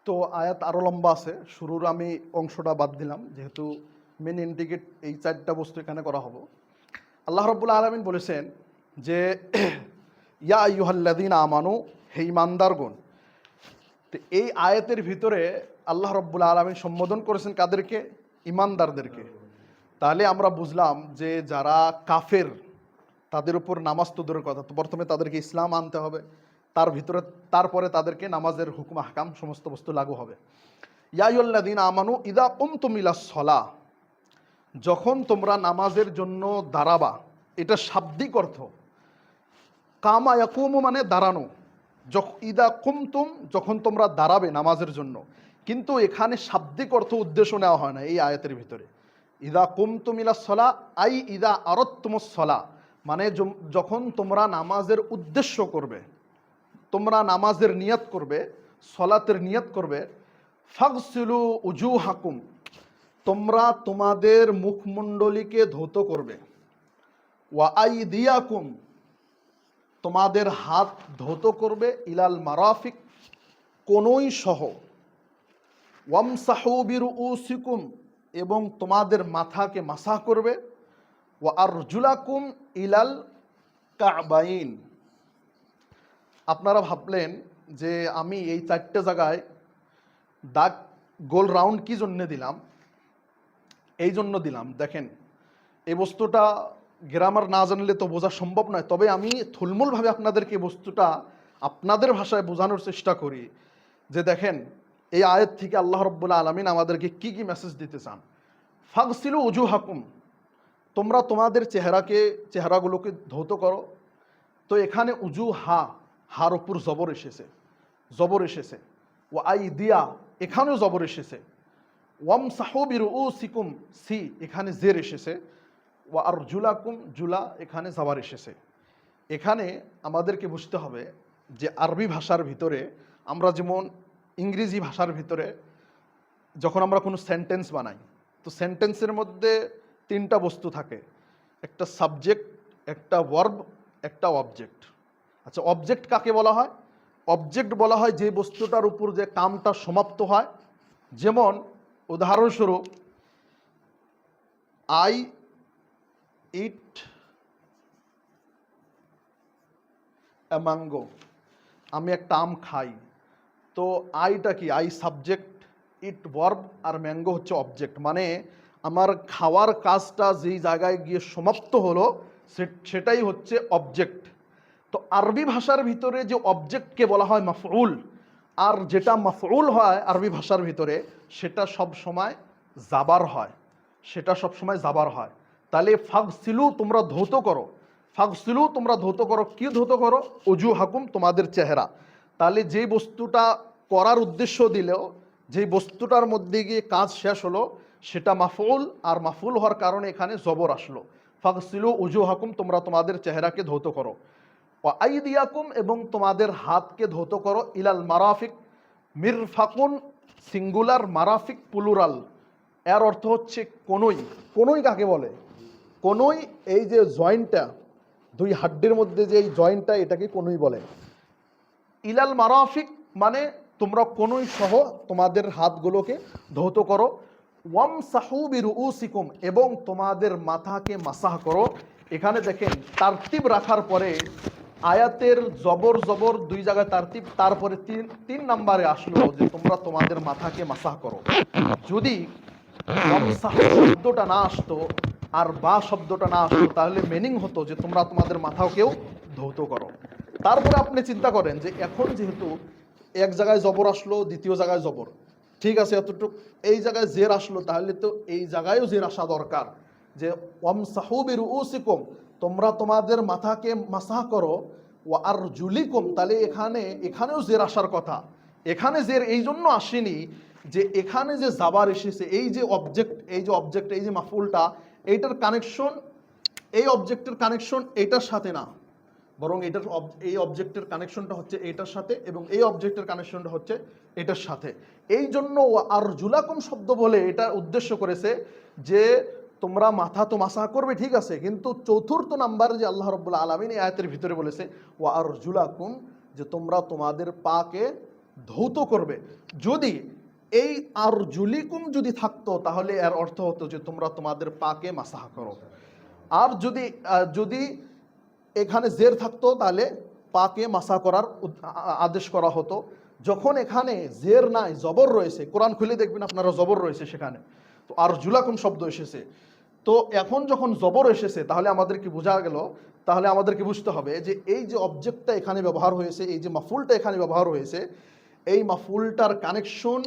তো আয়াত আরও লম্বা আছে, শুরুর আমি অংশটা বাদ দিলাম যেহেতু মেন ইন্ডিকেট এই 4টা বস্তু এখানে করা হবো। আল্লাহ রাব্বুল আলামিন বলেছেন যে ইয়া আইয়ুহাল্লাযীনা আমানু, হে ঈমানদারগণ। তো এই আয়াতের ভিতরে আল্লাহ রাব্বুল আলামিন সম্বোধন করেছেন কাদেরকে? ঈমানদারদেরকে। তাহলে আমরা বুঝলাম যে যারা কাফের তাদের উপর নামাজ তো দূরের কথা, তো প্রথমে তাদেরকে ইসলাম আনতে হবে, তারপরে তাদেরকে নামাজের হুকুম আহকাম সমস্ত বস্তু লাগু হবে। ইয়া আইয়ুহাল্লাযীনা আমানু ইযা কুমতুম ইলাস সালাহ, যখন তোমরা নামাজের জন্য দাঁড়াবা। এটা শাব্দিক অর্থ। কামা ইয়াকুমু মানে দাঁড়ানো, ইদা কুমতুম যখন তোমরা দাঁড়াবে নামাজের জন্য। কিন্তু এখানে শাব্দিক অর্থ উদ্দেশ্য নেওয়া হয় না এই আয়াতের ভিতরে। ইদা কুমতুম ইলাস সালাহ আই ইদা আরাদতুমুস সালাহ, মানে যখন তোমরা নামাজের উদ্দেশ্য করবে, তোমরা নামাজের নিয়ত করবে, সলাতের নিয়ত করবে। ফাগসিলু উজুহাকুম, তোমরা তোমাদের মুখমণ্ডলীকে ধৌত করবে। ওয়া আইদিয়াকুম, তোমাদের হাত ধৌত করবে। ইলাল মারাফিক, কোনই সহ। ওয়ামসাহু বিরুউসিকুম, এবং তোমাদের মাথাকে মাসাহ করবে। ওয়া আরজুলাকুম ইলাল কাবাইন। আপনারা ভাবলেন যে আমি এই 4টে জায়গায় দাগ গোল রাউন্ড কি জন্য দিলাম? এই জন্য দিলাম, দেখেন এই বস্তুটা গ্রামার না জানলে তো বোঝা সম্ভব নয়। তবে আমি থুলমূলভাবে আপনাদেরকে এই বস্তুটা আপনাদের ভাষায় বোঝানোর চেষ্টা করি যে দেখেন এই আয়াত থেকে আল্লাহ রাব্বুল আলামিন আমাদেরকে কি কি মেসেজ দিতে চান। ফাগসিলু উজুহাকুম, তোমরা তোমাদের চেহারাগুলোকে ধৌত করো। তো এখানে উজু হার উপর জবর এসেছে। ও আই দিয়া, এখানেও জবর এসেছে। ওয়ামসাহু বিরুউসিকুম, সি এখানে জের এসেছে। ওয়া আরজুলাকুম, জুলা এখানে জাবার এসেছে। এখানে আমাদেরকে বুঝতে হবে যে আরবি ভাষার ভিতরে আমরা যেমন ইংরেজি ভাষার ভিতরে যখন আমরা কোনো সেন্টেন্স বানাই, তো সেন্টেন্সের মধ্যে 3টা বস্তু থাকে, একটা সাবজেক্ট, একটা ভার্ব, একটা অবজেক্ট। আচ্ছা, অবজেক্ট কাকে বলা হয়? অবজেক্ট বলা হয় যে বস্তুটার উপর যে কামটা সমাপ্ত হয়। যেমন উদাহরণস্বরূপ, আই ইট এ ম্যাঙ্গো, আমি একটা আম খাই। তো আইটা কি? আই সাবজেক্ট, ইট ভার্ব, আর ম্যাঙ্গো হচ্ছে অবজেক্ট। মানে আমার খাওয়ার কাজটা যেই জায়গায় গিয়ে সমাপ্ত হলো সেটাই হচ্ছে অবজেক্ট। তো আরবি ভাষার ভিতরে যে অবজেক্টকে বলা হয় মাফউল, আর যেটা মাফউল হয় আরবি ভাষার ভিতরে সেটা সব সময় জাবার হয়, তাহলে ফাগসিলু, তোমরা ধৌত করো। ফাগসিলু, তোমরা ধৌত করো। কি ধৌত করো? উজুহাকুম, তোমাদের চেহারা। তাহলে যে বস্তুটা করার উদ্দেশ্য দিলেও যেই বস্তুটার মধ্যে গিয়ে কাজ শেষ হলো সেটা মাফউল, আর মাফউল হওয়ার কারণে এখানে জবর আসলো। ফাগসিলু উজুহাকুম, তোমরা তোমাদের চেহারাকে ধৌত করো। ওয়া আইদিয়াকুম, এবং তোমাদের হাতকে ধৌত করো। ইলাল মারাফিক, মিরফাকুন সিঙ্গুলার, মারাফিক প্লুরাল। এর অর্থ হচ্ছে কোনই। কোনই কাকে বলে? কোনই এই যে জয়েন্টটা, দুই হাড্ডির মধ্যে যে এই জয়েন্টটা, এটাকে কোনই বলে। ইলাল মারাফিক মানে তোমরা কোনই সহ তোমাদের হাতগুলোকে ধৌত করো। ওয়ামসাহু বিরুউসিকুম, এবং তোমাদের মাথাকে মাসাহ করো। এখানে দেখেন তারতিব রাখার পরে আয়াতের জবর জবর দুই জায়গায় তারতিব, তারপরে তিন নাম্বারে আসলো যে তোমরা তোমাদের মাথাকে মাসাহ করো। যদি ওয়ামসাহু শব্দটা না আসতো আর বা শব্দটা না আসতো, তাহলে মিনিং হতো যে তোমরা তোমাদের মাথাকেও ধৌত করো। তারপরে আপনি চিন্তা করেন যে এখন যেহেতু এক জায়গায় জবর আসলো, দ্বিতীয় জায়গায় জবর, ঠিক আছে, এতটুকু এই জায়গায় জের আসলো, তাহলে তো এই জায়গায়ও জের আসা দরকার, যে ওয়ামসাহু বিরুউসিকুম, তোমরা তোমাদের মাথাকে মাসাহ করো। ওয়া আরজুলিকুম, তাহলে এখানেও জের আসার কথা। এখানে জের এই জন্য আসেনি যে এখানে যে জাবার এসেছে, এই যে অবজেক্ট, এই যে মাফুলটা, এইটার কানেকশন, এই অবজেক্টের কানেকশন এইটার সাথে না, বরং এই অবজেক্টের কানেকশনটা হচ্ছে এইটার সাথে, এবং এই অবজেক্টের কানেকশনটা হচ্ছে এটার সাথে। এই জন্য আর জুলাকুম শব্দ বলে এটা উদ্দেশ্য করেছে যে তোমরা মাথা তো মাসাহ করবে, ঠিক আছে, কিন্তু চতুর্থ নাম্বারে যে আল্লাহ রাব্বুল আলামিন এই আয়াতের ভিতরে বলেছে ওয়া আর জুলাকুম, যে তোমরা তোমাদের পাকে ধৌত করবে। যদি এই আর জুলিকুম যদি থাকতো, তাহলে এর অর্থ হতো যে তোমরা তোমাদের পাকে মাসাহ করো। আর যদি এখানে জের থাকতো, তাহলে পাকে মাসা করার আদেশ করা হতো। যখন এখানে জের নাই, জবর রয়েছে, কোরআন খুলে দেখবেন আপনারা, জবর রয়েছে সেখানে, তো আর জুলাকুম শব্দ এসেছে। তো এখন যখন জবর এসেছে, তাহলে আমাদেরকে বোঝা গেল, তাহলে আমাদেরকে বুঝতে হবে যে এই যে অবজেক্টটা এখানে ব্যবহার হয়েছে, এই যে মাফুলটা এখানে ব্যবহার হয়েছে, এই মাফুলটার কানেকশন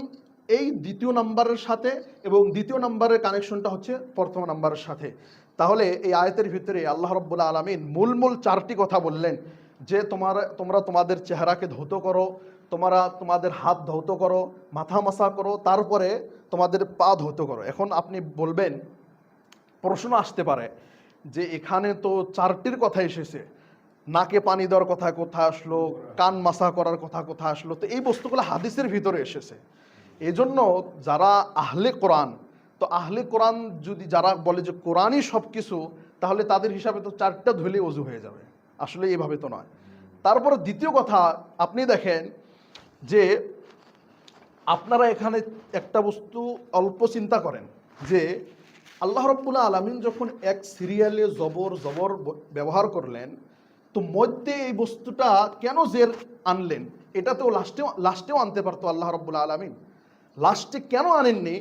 এই দ্বিতীয় নাম্বারের সাথে, এবং দ্বিতীয় নাম্বারের কানেকশনটা হচ্ছে প্রথম নাম্বারের সাথে। তাহলে এই আয়াতের ভিতরে আল্লাহ রাব্বুল আলামিন মূল চারটি কথা বললেন, যে তোমরা তোমাদের চেহারাকে ধৌত করো, তোমরা তোমাদের হাত ধৌত করো, মাথা মাসা করো, তারপরে তোমাদের পা ধৌত করো। এখন আপনি বলবেন, প্রশ্ন আসতে পারে যে এখানে তো চারটির কথা এসেছে, নাকে পানি দেওয়ার কথা কোথায় আসলো, কান মাসা করার কথা কোথায় আসলো? তো এই বস্তুগুলো হাদিসের ভিতরে এসেছে। এজন্য যারা আহলে কোরআন, তো আহলে কোরআন যদি যারা বলে যে কোরআনই সব কিছু, তাহলে তাদের হিসাবে তো চারটা ধুলে অজু হয়ে যাবে। আসলে এইভাবে তো নয়। তারপরে দ্বিতীয় কথা, আপনি দেখেন যে আপনারা এখানে একটা বস্তু অল্প চিন্তা করেন, যে আল্লাহ রাব্বুল আলামিন যখন এক সিরিয়ালে জবর ব্যবহার করলেন, তো মধ্যে এই বস্তুটা কেন জের আনলেন? এটা তো লাস্টেও আনতে পারতো আল্লাহ রাব্বুল আলামিন, লাস্টে কেন আনেননি?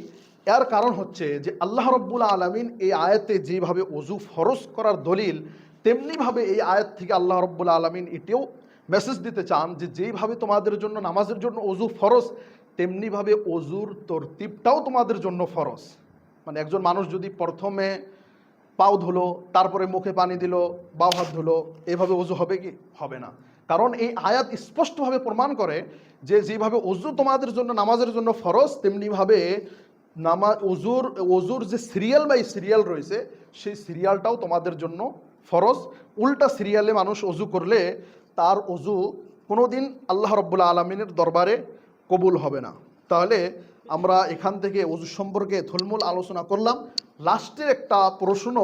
এর কারণ হচ্ছে যে আল্লাহ রাব্বুল আলামিন এই আয়াতে যেভাবে অজু ফরজ করার দলিল, তেমনিভাবে এই আয়াত থেকে আল্লাহ রাব্বুল আলামিন এটাও মেসেজ দিতে চান যে যেইভাবে তোমাদের জন্য নামাজের জন্য অজু ফরজ, তেমনিভাবে অজুর তরতিবটাও তোমাদের জন্য ফরজ। মানে একজন মানুষ যদি প্রথমে পাও ধুলো, তারপরে মুখে পানি দিল, বাও হাত ধুলো, এভাবে অজু হবে কি? হবে না। কারণ এই আয়াত স্পষ্টভাবে প্রমাণ করে যে যেভাবে অজু তোমাদের জন্য নামাজের জন্য ফরজ, তেমনিভাবে অজুর যে সিরিয়াল বাই সিরিয়াল রয়েছে, সেই সিরিয়ালটাও তোমাদের জন্য ফরজ। উল্টা সিরিয়ালে মানুষ অজু করলে তার অজু কোনোদিন আল্লাহ রাব্বুল আলামিনের দরবারে কবুল হবে না। তাহলে আমরা এখান থেকে অজু সম্পর্কে থুলমূল আলোচনা করলাম। লাস্টের একটা প্রশ্ন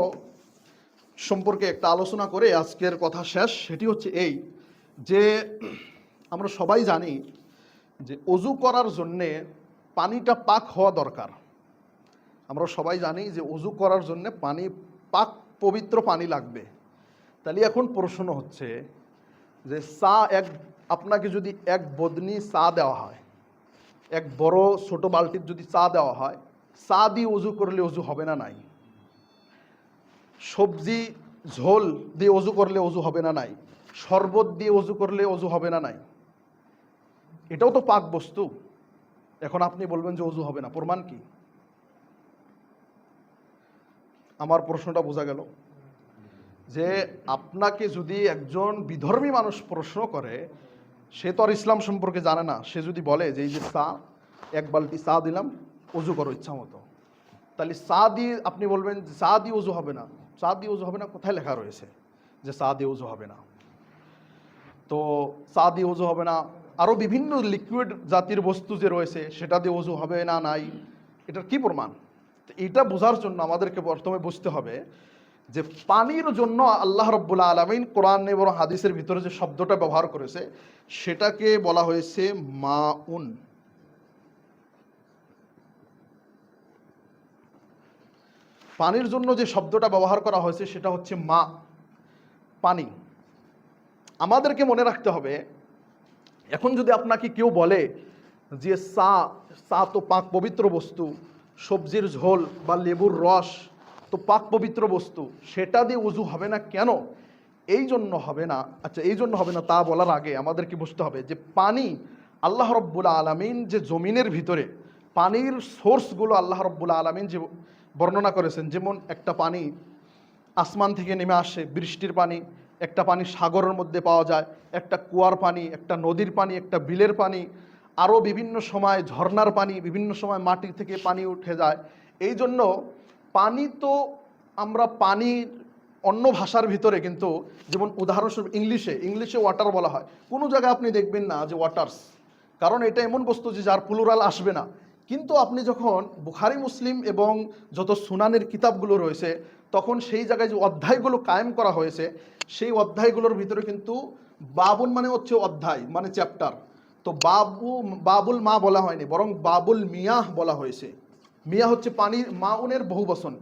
সম্পর্কে একটা আলোচনা করে আজকের কথা শেষ। সেটি হচ্ছে এই, যে আমরা সবাই জানি যে অজু করার জন্যে পানিটা পাক হওয়া দরকার। আমরা সবাই জানি যে অজু করার জন্য পাক পবিত্র পানি লাগবে। তাহলে এখন প্রশ্ন হচ্ছে যে আপনাকে যদি এক বদনি চা দেওয়া হয়, এক বড় ছোট বালতির যদি চা দেওয়া হয়, চা দিয়ে অজু করলে অজু হবে না নাই? সবজি ঝোল দিয়ে অজু করলে অজু হবে না নাই? শরবত দিয়ে অজু করলে অজু হবে না নাই? এটাও তো পাক বস্তু। এখন আপনি বলবেন যে অজু হবে না, প্রমাণ কি? আমার প্রশ্নটা বোঝা গেল? যে আপনাকে যদি একজন বিধর্মী মানুষ প্রশ্ন করে, সে তো আর ইসলাম সম্পর্কে জানে না, সে যদি বলে যে এই যে চা, এক বালতি চা দিলাম, অজু করো ইচ্ছা মতো। তাহলে চা দিয়ে আপনি বলবেন চা দিয়ে অজু হবে না, চা দিয়ে অজু হবে না, কোথায় লেখা রয়েছে যে চা দিয়ে অজু হবে না? তো চা দিয়ে অজু হবে না, আরও বিভিন্ন লিকুইড জাতীয় বস্তু যে রয়েছে সেটা দিয়ে অজু হবে না নাই, এটার কি প্রমাণ? তো এটা বোঝার জন্য আমাদেরকে প্রথমে বুঝতে হবে যে পানির জন্য আল্লাহ রাব্বুল আলামিন কোরআন এবং হাদিসের ভিতরে যে শব্দটা ব্যবহার করেছে সেটাকে বলা হয়েছে মাউন। পানির জন্য যে শব্দটা ব্যবহার করা হয়েছে সেটা হচ্ছে মা, পানি। আমাদেরকে মনে রাখতে হবে, এখন যদি আপনাকে কেউ বলে যে চা তো পাক পবিত্র বস্তু, সবজির ঝোল বা লেবুর রস তো পাক পবিত্র বস্তু, সেটা দিয়ে ওযু হবে না কেন? এই জন্য হবে না, আচ্ছা এই জন্য হবে না তা বলার আগে আমাদেরকে বুঝতে হবে যে পানি আল্লাহ রাব্বুল আলামিন যে জমিনের ভিতরে পানির সোর্সগুলো আল্লাহ রাব্বুল আলামিন যে বর্ণনা করেছেন, যেমন একটা পানি আসমান থেকে নেমে আসে বৃষ্টির পানি, একটা পানি সাগরের মধ্যে পাওয়া যায়, একটা কুয়ার পানি, একটা নদীর পানি, একটা বিলের পানি, আরও বিভিন্ন সময় ঝর্ণার পানি, বিভিন্ন সময় মাটি থেকে পানি উঠে যায়। এই জন্য পানি তো আমরা পানি অন্য ভাষার ভিতরে কিন্তু, যেমন উদাহরণস্বরূপ ইংলিশে ওয়াটার বলা হয়, কোনো জায়গায় আপনি দেখবেন না যে ওয়াটার্স, কারণ এটা এমন বস্তু যে যার প্লুরাল আসবে না। কিন্তু আপনি যখন বুখারী মুসলিম এবং যত সুনানের কিতাবগুলো রয়েছে তখন সেই জায়গায় যে অধ্যায়গুলো কায়েম করা হয়েছে সেই অধ্যায়গুলোর ভিতরে কিন্তু বাবুন মানে হচ্ছে অধ্যায় মানে চ্যাপ্টার, তো বাবুল মা বলা হয়নি, বরং বাবুল মিয়াহ বলা হয়েছে। মিয়া হচ্ছে পানির, মাউনের বহুবচন,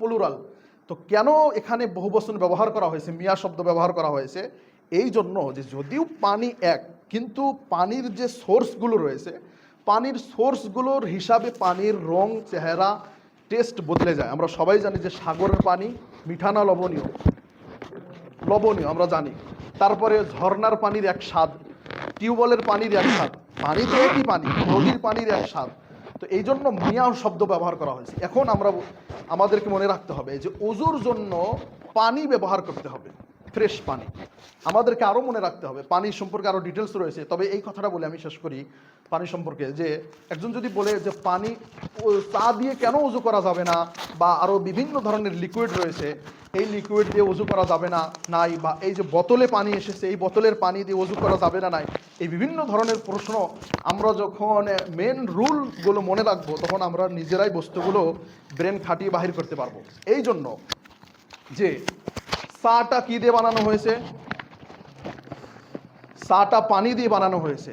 প্লুরাল। তো কেন এখানে বহুবচন ব্যবহার করা হয়েছে, মিয়া শব্দ ব্যবহার করা হয়েছে? এই জন্য যে যদিও পানি এক, কিন্তু পানির যে সোর্সগুলো রয়েছে পানির সোর্সগুলোর হিসাবে পানির রং, চেহারা, টেস্ট বদলে যায়। আমরা সবাই জানি যে সাগরের পানি মিঠা না লবণীয়? লবণীয় আমরা জানি। তারপরে ঝর্ণার পানির এক স্বাদ, টিউবওয়েলের পানির এক স্বাদ, পানি তো একই পানি, নদীর পানির এক স্বাদ। তো এই জন্য মিয়া শব্দ ব্যবহার করা হয়েছে। এখন আমাদেরকে মনে রাখতে হবে যে ওযুর জন্য পানি ব্যবহার করতে হবে, ফ্রেশ পানি। আমাদেরকে আরও মনে রাখতে হবে, পানি সম্পর্কে আরও ডিটেলস রয়েছে, তবে এই কথাটা বলে আমি শেষ করি পানি সম্পর্কে। যে একজন যদি বলে যে পানি চা দিয়ে কেন ওযু করা যাবে না, বা আরও বিভিন্ন ধরনের লিকুইড রয়েছে এই লিকুইড দিয়ে ওযু করা যাবে না নাই, বা এই যে বোতলে পানি এসেছে এই বোতলের পানি দিয়ে ওযু করা যাবে না নাই, এই বিভিন্ন ধরনের প্রশ্ন আমরা যখন মেন রুলগুলো মনে রাখবো তখন আমরা নিজেরাই বস্তুগুলো ব্রেন খাটিয়ে বাহির করতে পারবো। এই জন্য যে চাটা কি দিয়ে বানানো হয়েছে? চাটা পানি দিয়ে বানানো হয়েছে।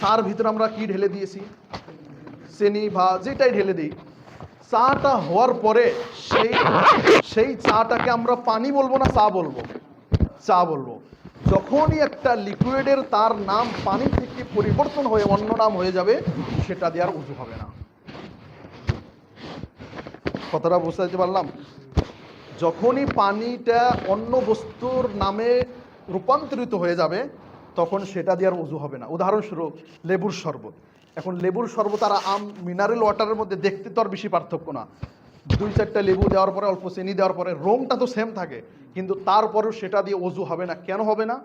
চার ভিতরে আমরা কি ঢেলে দিয়েছি? চিনি বা যেটাই ঢেলে দিই। চাটা হওয়ার পরে সেই চাটাকে আমরা পানি বলবো না চা বলবো? চা বলবো। যখনই একটা লিকুইডের তার নাম পানি থেকে পরিবর্তন হয়ে অন্য নাম হয়ে যাবে সেটা দিয়ে আর উযু হবে না। কথাটা বুঝতে পারলাম? যখনই পানিটা অন্য বস্তুর নামে রূপান্তরিত হয়ে যাবে তখন সেটা দিয়ে আর উযু হবে না। উদাহরণস্বরূপ লেবুর শরবত। এখন লেবুর শরবত আর মিনারেল ওয়াটারের মধ্যে দেখতে তো আর বেশি পার্থক্য না। 2-4টা লেবু দেওয়ার পরে অল্প চিনি দেওয়ার পরে রংটা তো সেম থাকে, কিন্তু তারপরেও সেটা দিয়ে উযু হবে না। কেন হবে না?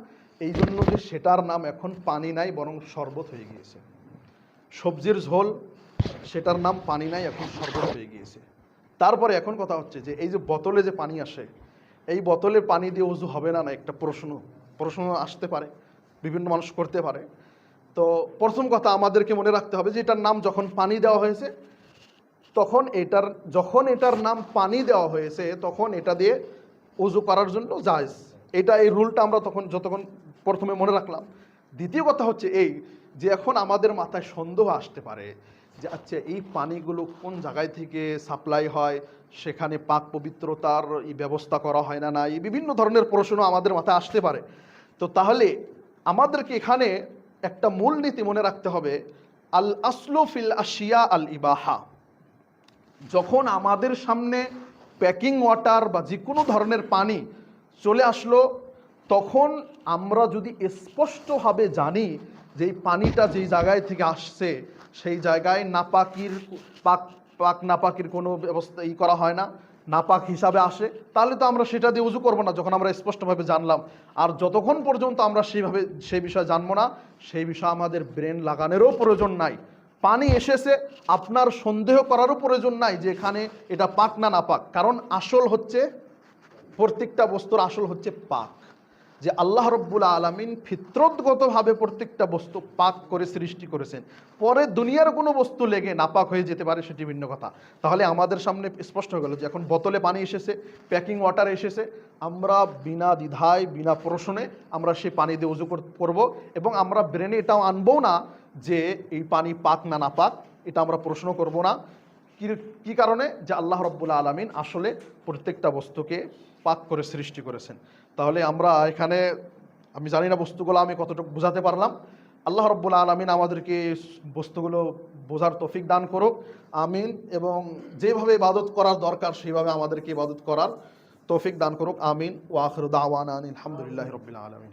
এই জন্য যে সেটার নাম এখন পানি নাই, বরং শরবত হয়ে গিয়েছে। সবজির ঝোল সেটার নাম পানি নাই, এখন শরবত হয়ে গিয়েছে। তারপরে এখন কথা হচ্ছে যে এই যে বোতলে যে পানি আসে এই বোতলে পানি দিয়ে উযু হবে না, না একটা প্রশ্ন আসতে পারে, বিভিন্ন মানুষ করতে পারে। তো প্রথম কথা আমাদেরকে মনে রাখতে হবে যে এটার নাম যখন পানি দেওয়া হয়েছে যখন এটার নাম পানি দেওয়া হয়েছে তখন এটা দিয়ে উযু করার জন্য জায়েজ। এই রুলটা আমরা যতক্ষণ প্রথমে মনে রাখলাম। দ্বিতীয় কথা হচ্ছে এই যে এখন আমাদের মাথায় সন্দেহ আসতে পারে যে আচ্ছা এই পানিগুলো কোন জায়গায় থেকে সাপ্লাই হয়, সেখানে পাক পবিত্রতার ব্যবস্থা করা হয় না, এই বিভিন্ন ধরনের প্রশ্ন আমাদের মাথায় আসতে পারে। তো তাহলে আমাদেরকে এখানে একটা মূলনীতি মনে রাখতে হবে, আল আসলু ফিল আশিয়া আল ইবাহা। যখন আমাদের সামনে প্যাকিং ওয়াটার বা যে কোনো ধরনের পানি চলে আসলো তখন আমরা যদি স্পষ্টভাবে জানি যে এই পানিটা যেই জায়গায় থেকে আসছে সেই জায়গায় পাক নাপাকির কোনো ব্যবস্থা করা হয় না, নাপাক হিসাবে আসে, তাহলে তো আমরা সেটা দিয়ে উযু করবো না যখন আমরা স্পষ্টভাবে জানলাম। আর যতক্ষণ পর্যন্ত আমরা সেই বিষয়ে জানবো না সেই বিষয়ে আমাদের ব্রেন লাগানোরও প্রয়োজন নাই। পানি এসেছে, আপনার সন্দেহ করারও প্রয়োজন নাই যে এখানে এটা পাক না নাপাক, কারণ আসল হচ্ছে, প্রত্যেকটা বস্তুর আসল হচ্ছে পাক। যে আল্লাহ রব্বুল আলামিন ফিতরতগতভাবে প্রত্যেকটা বস্তু পাক করে সৃষ্টি করেছেন, পরে দুনিয়ার কোনো বস্তু লেগে নাপাক হয়ে যেতে পারে সেটি ভিন্ন কথা। তাহলে আমাদের সামনে স্পষ্ট হয়ে গেল যে এখন বোতলে পানি এসেছে, প্যাকিং ওয়াটার এসেছে, আমরা বিনা দ্বিধায় বিনা প্রশ্নে আমরা সেই পানি দিয়ে উজু করব, এবং আমরা ব্রেনে এটাও আনবো না যে এই পানি পাক না নাপাক, এটা আমরা প্রশ্ন করব না। কি কারণে? যে আল্লাহ রব্বুল আলামিন আসলে প্রত্যেকটা বস্তুকে পাক করে সৃষ্টি করেছেন। তাহলে আমরা এখানে, আমি জানি না বস্তুগুলো আমি কতটুকু বোঝাতে পারলাম। আল্লাহ রব্বুল আলামিন আমাদেরকে বস্তুগুলো বোঝার তৌফিক দান করুক, আমিন। এবং যেভাবে ইবাদত করার দরকার সেইভাবে আমাদেরকে ইবাদত করার তৌফিক দান করুক, আমিন। ওয়া আখিরু দাওয়ানা আলহামদুলিল্লাহি রাব্বিল আলামিন।